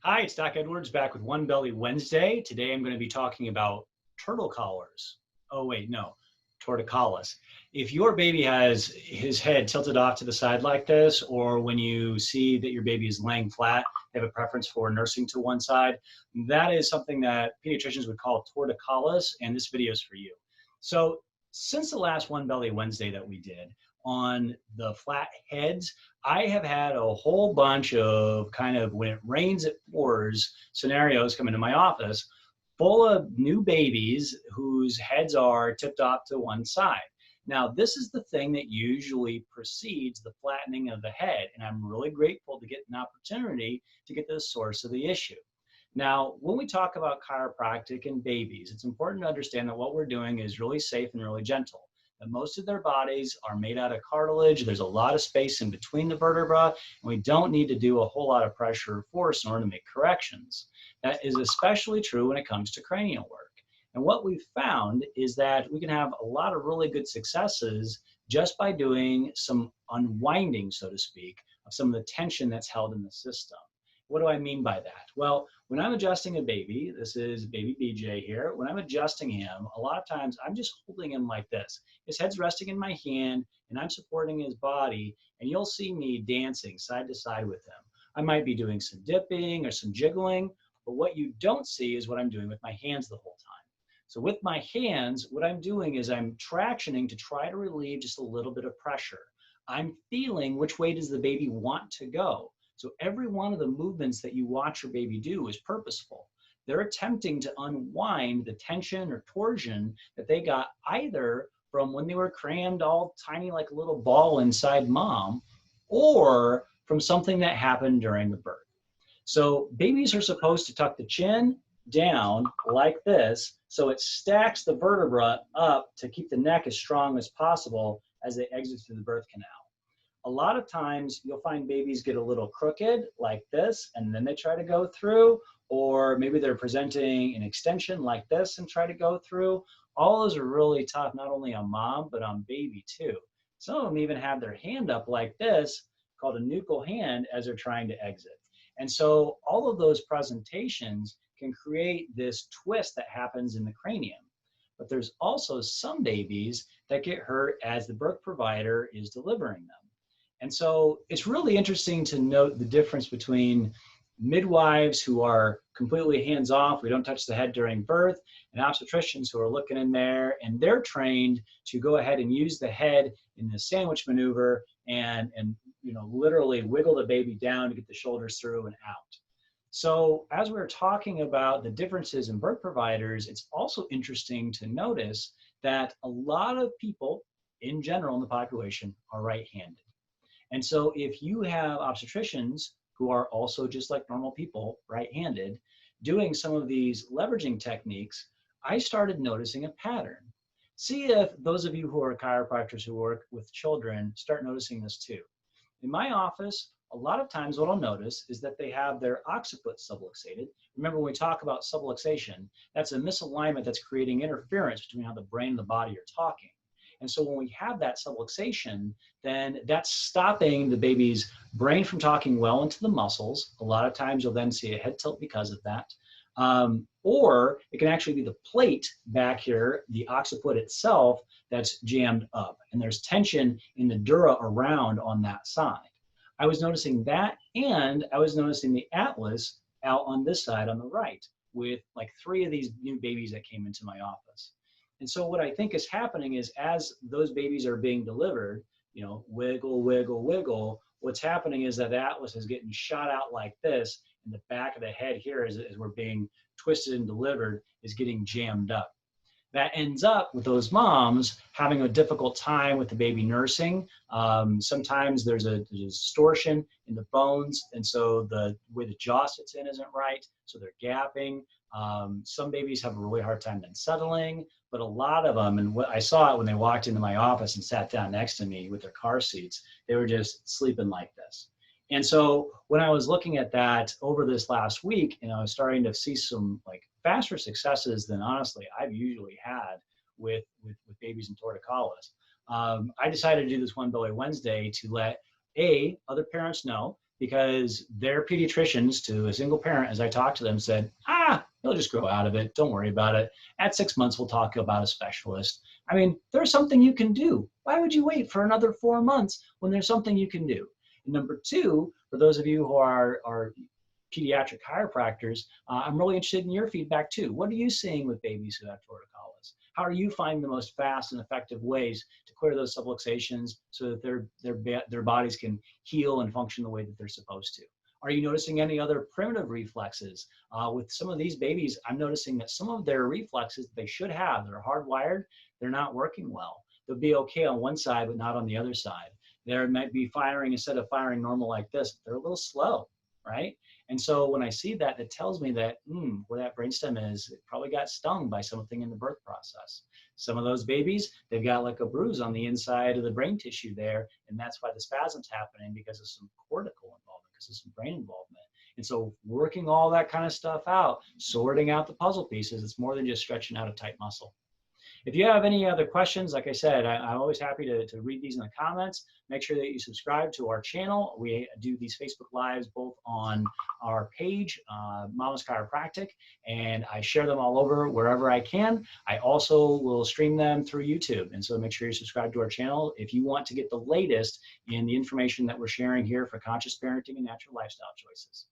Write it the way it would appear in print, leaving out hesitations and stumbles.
Hi, it's Doc Edwards back with One Belly Wednesday. Today I'm going to be talking about turtle collars. Oh, wait, no, torticollis. If your baby has his head tilted off to the side like this, or when you see that your baby is laying flat, they have a preference for nursing to one side, that is something that pediatricians would call torticollis, and this video is for you. So, since the last One Belly Wednesday that we did on the flat heads, I have had a whole bunch of kind of when it rains, it pours scenarios come into my office full of new babies whose heads are tipped off to one side. Now, this is the thing that usually precedes the flattening of the head, and I'm really grateful to get an opportunity to get to the source of the issue. Now, when we talk about chiropractic and babies, it's important to understand that what we're doing is really safe and really gentle. That most of their bodies are made out of cartilage. There's a lot of space in between the vertebra, and we don't need to do a whole lot of pressure or force in order to make corrections. That is especially true when it comes to cranial work. And what we've found is that we can have a lot of really good successes just by doing some unwinding, so to speak, of some of the tension that's held in the system. What do I mean by that? Well, when I'm adjusting a baby, this is baby BJ here, when I'm adjusting him, a lot of times I'm just holding him like this. His head's resting in my hand and I'm supporting his body, and you'll see me dancing side to side with him. I might be doing some dipping or some jiggling, but what you don't see is what I'm doing with my hands the whole time. So with my hands, what I'm doing is I'm tractioning to try to relieve just a little bit of pressure. I'm feeling which way does the baby want to go. So every one of the movements that you watch your baby do is purposeful. They're attempting to unwind the tension or torsion that they got either from when they were crammed all tiny like a little ball inside mom, or from something that happened during the birth. So babies are supposed to tuck the chin down like this, so it stacks the vertebra up to keep the neck as strong as possible as they exit through the birth canal. A lot of times you'll find babies get a little crooked like this, and then they try to go through, or maybe they're presenting an extension like this and try to go through. All those are really tough, not only on mom, but on baby too. Some of them even have their hand up like this, called a nuchal hand, as they're trying to exit. And so all of those presentations can create this twist that happens in the cranium. But there's also some babies that get hurt as the birth provider is delivering them. And so it's really interesting to note the difference between midwives who are completely hands off, we don't touch the head during birth, and obstetricians who are looking in there and they're trained to go ahead and use the head in the sandwich maneuver and literally wiggle the baby down to get the shoulders through and out. So as we're talking about the differences in birth providers, it's also interesting to notice that a lot of people in general in the population are right-handed. And so if you have obstetricians who are also just like normal people, right-handed, doing some of these leveraging techniques, I started noticing a pattern. See if those of you who are chiropractors who work with children start noticing this too. In my office, a lot of times what I'll notice is that they have their occiput subluxated. Remember, when we talk about subluxation, that's a misalignment that's creating interference between how the brain and the body are talking. And so when we have that subluxation, then that's stopping the baby's brain from talking well into the muscles. A lot of times you'll then see a head tilt because of that. Or it can actually be the plate back here, the occiput itself, that's jammed up. And there's tension in the dura around on that side. I was noticing that, and I was noticing the atlas out on this side on the right with like 3 of these new babies that came into my office. And so what I think is happening is as those babies are being delivered, wiggle, wiggle, wiggle, what's happening is that atlas is getting shot out like this, and the back of the head here, as we're being twisted and delivered, is getting jammed up. That ends up with those moms having a difficult time with the baby nursing. Sometimes there's a distortion in the bones, and so the way the jaw sits in isn't right, so they're gapping. Some babies have a really hard time then settling, but a lot of them, and what I saw it when they walked into my office and sat down next to me with their car seats, they were just sleeping like this. And so when I was looking at that over this last week, I was starting to see some like faster successes than honestly I've usually had with babies in torticollis. I decided to do this One Belly Wednesday to let other parents know because their pediatricians, to a single parent, as I talked to them, said, he'll just grow out of it. Don't worry about it. At 6 months, we'll talk about a specialist. I mean, there's something you can do. Why would you wait for another 4 months when there's something you can do? And number two, for those of you who are pediatric chiropractors, I'm really interested in your feedback too. What are you seeing with babies who have torticollis? How are you finding the most fast and effective ways to clear those subluxations so that their bodies can heal and function the way that they're supposed to? Are you noticing any other primitive reflexes? With some of these babies, I'm noticing that some of their reflexes they should have, they're hardwired, they're not working well. They'll be okay on one side, but not on the other side. There might be firing, instead of firing normal like this, they're a little slow, right? And so when I see that, it tells me that where that brainstem is, it probably got stung by something in the birth process. Some of those babies, they've got like a bruise on the inside of the brain tissue there, and that's why the spasm's happening, because of some cortical involvement, because of some brain involvement. And so working all that kind of stuff out, sorting out the puzzle pieces, it's more than just stretching out a tight muscle. If you have any other questions, like I said, I'm always happy to read these in the comments. Make sure that you subscribe to our channel. We do these Facebook Lives both on our page, Mama's Chiropractic, and I share them all over wherever I can. I also will stream them through YouTube, and so make sure you subscribe to our channel if you want to get the latest in the information that we're sharing here for conscious parenting and natural lifestyle choices.